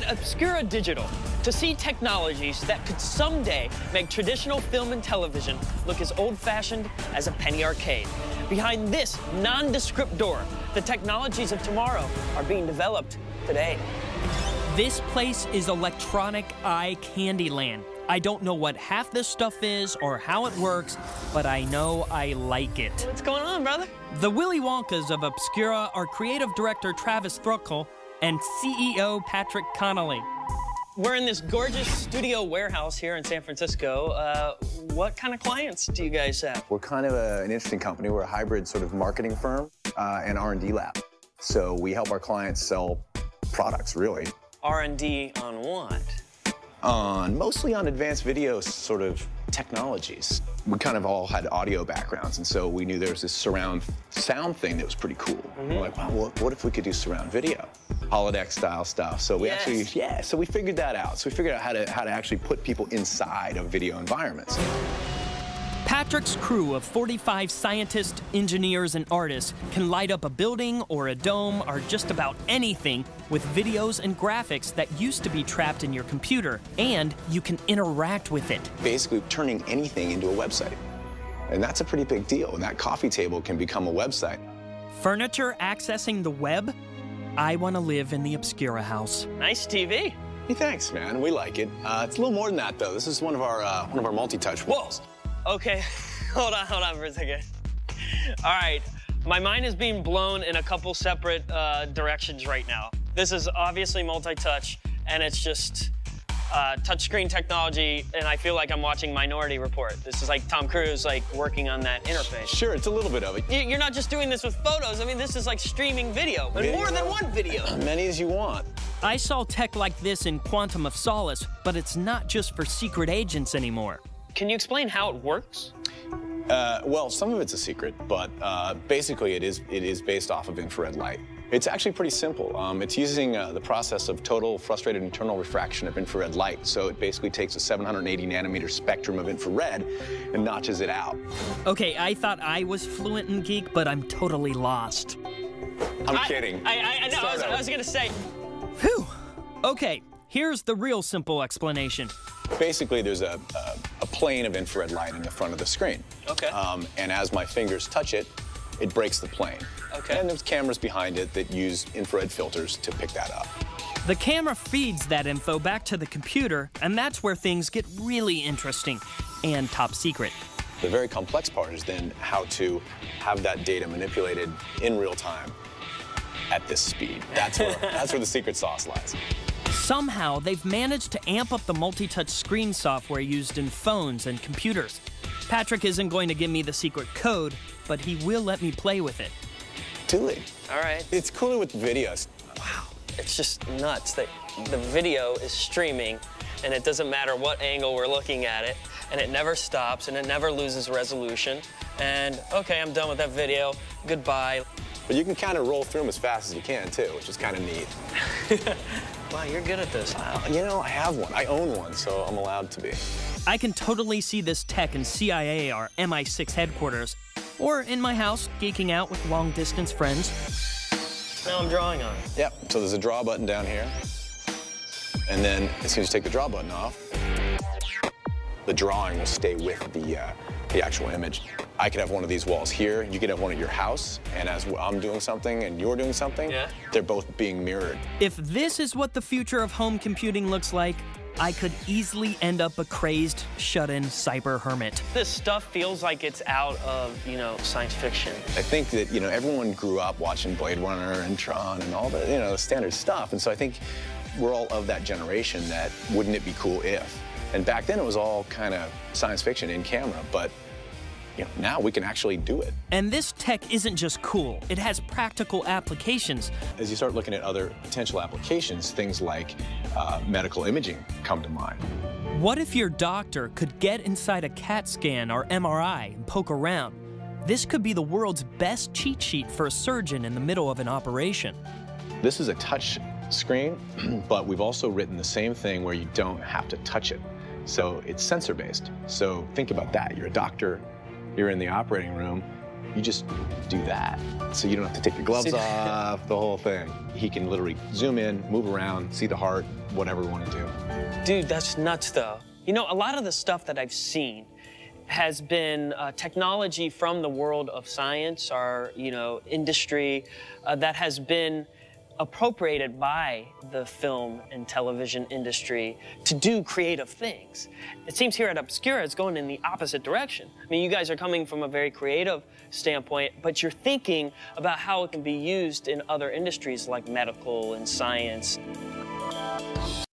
Obscura Digital to see technologies that could someday make traditional film and television look as old-fashioned as a penny arcade. Behind this nondescript door, the technologies of tomorrow are being developed today. This place is electronic eye candy land. I don't know what half this stuff is or how it works, but I know I like it. What's going on, brother? The Willy Wonkas of Obscura are creative director Travis Thruckle and CEO Patrick Connolly. We're in this gorgeous studio warehouse here in San Francisco. What kind of clients do you guys have? We're kind of an interesting company. We're a hybrid sort of marketing firm and R&D lab. So we help our clients sell products, really. R&D on what? Mostly on advanced video sort of technologies. We kind of all had audio backgrounds, and so we knew there was this surround sound thing that was pretty cool. We're like, wow, what if we could do surround video? Holodeck style stuff. So we so we figured that out. So we figured out how to actually put people inside of video environments. Patrick's crew of 45 scientists, engineers, and artists can light up a building or a dome or just about anything with videos and graphics that used to be trapped in your computer, and you can interact with it. Basically turning anything into a website. And that's a pretty big deal. And that coffee table can become a website. Furniture accessing the web? I want to live in the Obscura house. Nice TV. Hey, thanks, man. We like it. It's a little more than that, though. This is one of our multi-touch walls. Okay, hold on for a second. All right, my mind is being blown in a couple separate directions right now. This is obviously multi-touch, and it's just touchscreen technology, and I feel like I'm watching Minority Report. This is like Tom Cruise, like, working on that interface. Sure, it's a little bit of it. You're not just doing this with photos. I mean, this is like streaming video, and more than one video. Many as you want. I saw tech like this in Quantum of Solace, but it's not just for secret agents anymore. Can you explain how it works? Well, some of it's a secret, but basically it is based off of infrared light. It's actually pretty simple. It's using the process of total frustrated internal refraction of infrared light. So it basically takes a 780 nanometer spectrum of infrared and notches it out. Okay, I thought I was fluent in geek, but I'm totally lost. I'm kidding. I know, I was gonna say. Whew. Okay, here's the real simple explanation. Basically, there's a plane of infrared light in the front of the screen. Okay. And as my fingers touch it, it breaks the plane. Okay. And there's cameras behind it that use infrared filters to pick that up. The camera feeds that info back to the computer, and that's where things get really interesting and top secret. The very complex part is then how to have that data manipulated in real time at this speed. That's where the secret sauce lies. Somehow, they've managed to amp up the multi-touch screen software used in phones and computers. Patrick isn't going to give me the secret code, but he will let me play with it. Too late. All right. It's cooler with videos. Wow, it's just nuts that the video is streaming, and it doesn't matter what angle we're looking at it, and it never stops, and it never loses resolution. And, okay, I'm done with that video. Goodbye. But you can kind of roll through them as fast as you can, too, which is kind of neat. Wow, you're good at this. You know, I have one. I own one, so I'm allowed to be. I can totally see this tech in CIA or MI6 headquarters, or in my house, geeking out with long-distance friends. Now I'm drawing on it. Yep, so there's a draw button down here. And then as soon as you take the draw button off, the drawing will stay with the actual image. I could have one of these walls here, you could have one at your house, and as I'm doing something and you're doing something, they're both being mirrored. If this is what the future of home computing looks like, I could easily end up a crazed, shut-in cyber hermit. This stuff feels like it's out of, you know, science fiction. I think that, you know, everyone grew up watching Blade Runner and Tron and all the, you know, the standard stuff, and so I think we're all of that generation that wouldn't it be cool if? And back then it was all kind of science fiction in camera, but you know, now we can actually do it. And this tech isn't just cool, it has practical applications. As you start looking at other potential applications, things like medical imaging come to mind. What if your doctor could get inside a CAT scan or MRI and poke around? This could be the world's best cheat sheet for a surgeon in the middle of an operation. This is a touch screen, but we've also written the same thing where you don't have to touch it. So it's sensor-based. So think about that. You're a doctor, you're in the operating room, you just do that. So you don't have to take your gloves off, the whole thing. He can literally zoom in, move around, see the heart, whatever we want to do. Dude, that's nuts, though. You know, a lot of the stuff that I've seen has been technology from the world of science, our, industry, that has been appropriated by the film and television industry to do creative things. It seems here at Obscura it's going in the opposite direction. I mean, you guys are coming from a very creative standpoint, but you're thinking about how it can be used in other industries like medical and science.